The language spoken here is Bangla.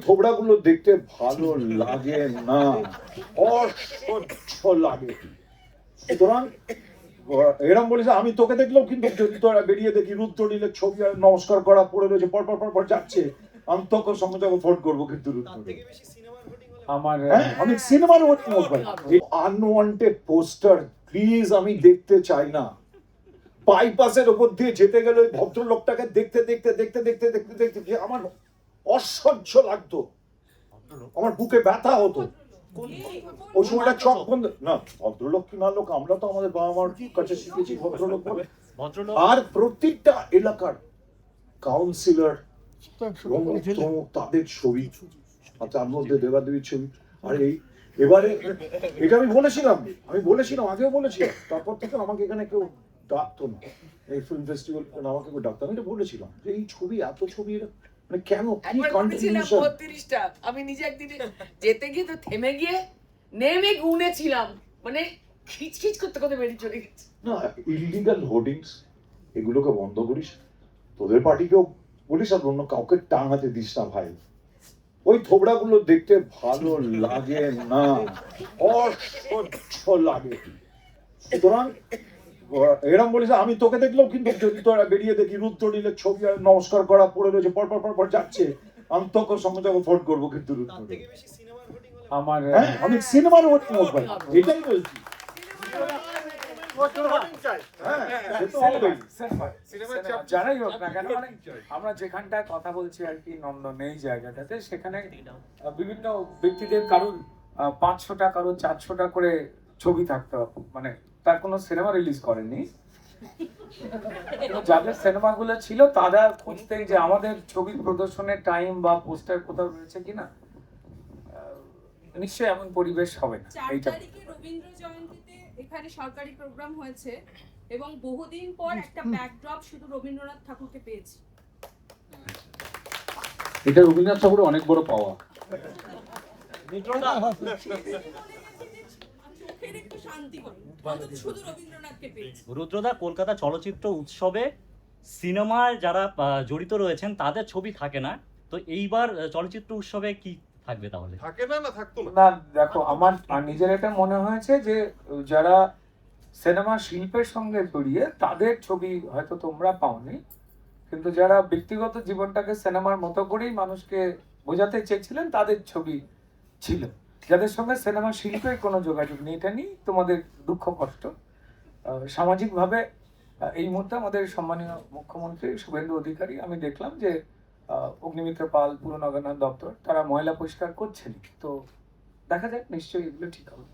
থোবড়াগুলো দেখতে ভালো লাগে না, অসহ্য লাগে। সুতরাং এরম বলেছে, আমি তোকে দেখলেও কিন্তু যদি তোরা বেরিয়ে দেখি রুদ্রনীলের ছবি আর নমস্কার করা পড়ে রয়েছে, পর পর পর পর যাচ্ছে, আমি তোকে সঙ্গে সঙ্গে ভোট করবো কিন্তু আমি সিনেমার আনওয়ান্টেড পোস্টার প্লিজ আমি দেখতে চাই না। বাইপাসের ওপর দিয়ে যেতে গেলে ওই ভদ্রলোকটাকে দেখতে দেখতে দেখতে দেখতে দেখতে দেখতে যে আমার অসহ্য লাগতো, আমার বুকে ব্যথা হতো ওই সময়টা। চোখ বন্ধ না, ভদ্রলোক কি না লোক, আমরা তো আমাদের বাবা মার কাছে শিখেছি ভদ্রলোক বলে। আর প্রত্যেকটা এলাকার কাউন্সিলর তাদের ছবি, তার মধ্যে দেবাদেবীর ছবি। আর এবারে এটা আমি বলেছিলাম আগেও বলেছিলাম, তারপর থেকে আমাকে এখানে কেউ ডাকতো না, এই ফিল্ম ফেস্টিভ্যাল আমাকে কেউ ডাকতো। আমি এটা বলেছিলাম যে এই ছবি, এত ছবি মানে কেন, কি কন্ট্রিবিউশন। 32টা আমি নিজে একদিন যেতে গিয়ে তো থেমে গিয়ে নেমে গুনেছিলাম, মানে খিচখিচ করতে করতে বেরিয়ে চলে গেছে। না, ইলিগাল হোর্ডিংস এগুলোকে বন্ধ করিস, তোদের পার্টিকেও বলিস, আর অন্য কাউকে টাঙাতে দিস না ভাই। ওই থোবড়াগুলো দেখতে ভালো লাগে না, অসহ্য লাগে। সুতরাং এরম বলেছে, আমি তোকে দেখলেও কিন্তু যদি তোরা বেরিয়ে দেখি রুদ্রনীলের ছবি আর নমস্কার করা পড়ে রয়েছে, পর পর পর পর যাচ্ছে, আমি তোকে সঙ্গে সঙ্গে ভোট করবো কিন্তু আমি সিনেমার হোর্ডিং ভাই, এটাই বলছি। যারাই হোক না কেন, মানে আমরা যেখানটায় কথা বলছি আর কি, নন্দন এই জায়গাটাতে, সেখানে বিভিন্ন ব্যক্তিদের কারোর 500টা কারোর 400টা করে ছবি থাকতে হবে, মানে তার কোনো সিনেমা রিলিজ করেনি। যাদের সিনেমাগুলো ছিল তারা খুঁজতেন যে আমাদের ছবির প্রদর্শনের টাইম বা পোস্টার কোথাও রয়েছে কিনা। নিশ্চয়ই এমন পরিবেশ হবে না। 4 তারিখে রবীন্দ্র জয়ন্তীতে এখানে সরকারি প্রোগ্রাম হয়েছে এবং বহুদিন পর একটা ব্যাকড্রপ শুধু রবীন্দ্রনাথ ঠাকুরকে পেয়েছি। এটা রবীন্দ্রনাথ ঠাকুরের অনেক বড় পাওয়া। রুদ্রদা, কলকাতা চলচ্চিত্র উৎসবে সিনেমার যারা জড়িত রয়েছেন তাদের ছবি থাকে না, তো এইবার চলচ্চিত্র উৎসবে কি থাকবে তাহলে? থাকে না, না থাকতো না। না দেখো, আমার নিজের এটা মনে হয়েছে যে যারা সিনেমা শিল্পের সঙ্গে জড়িয়ে তাদের ছবি হয়তো তোমরা পাওনি, কিন্তু যারা ব্যক্তিগত জীবনটাকে সিনেমার মতো করেই মানুষকে বোঝাতে চেয়েছিলেন তাদের ছবি ছিল। যাদের সঙ্গে সিনেমা শিল্পের কোনো যোগাযোগ নেই, এটা নিয়ে তোমাদের দুঃখ কষ্ট। সামাজিকভাবে এই মুহূর্তে আমাদের সম্মানীয় মুখ্যমন্ত্রী শুভেন্দু অধিকারী, আমি দেখলাম যে অগ্নিমিত্র পাল, পুর নগরায়ণ দপ্তর, তারা ময়লা পরিষ্কার করছেন। তো দেখা যাক, নিশ্চয়ই এগুলো ঠিক হবে।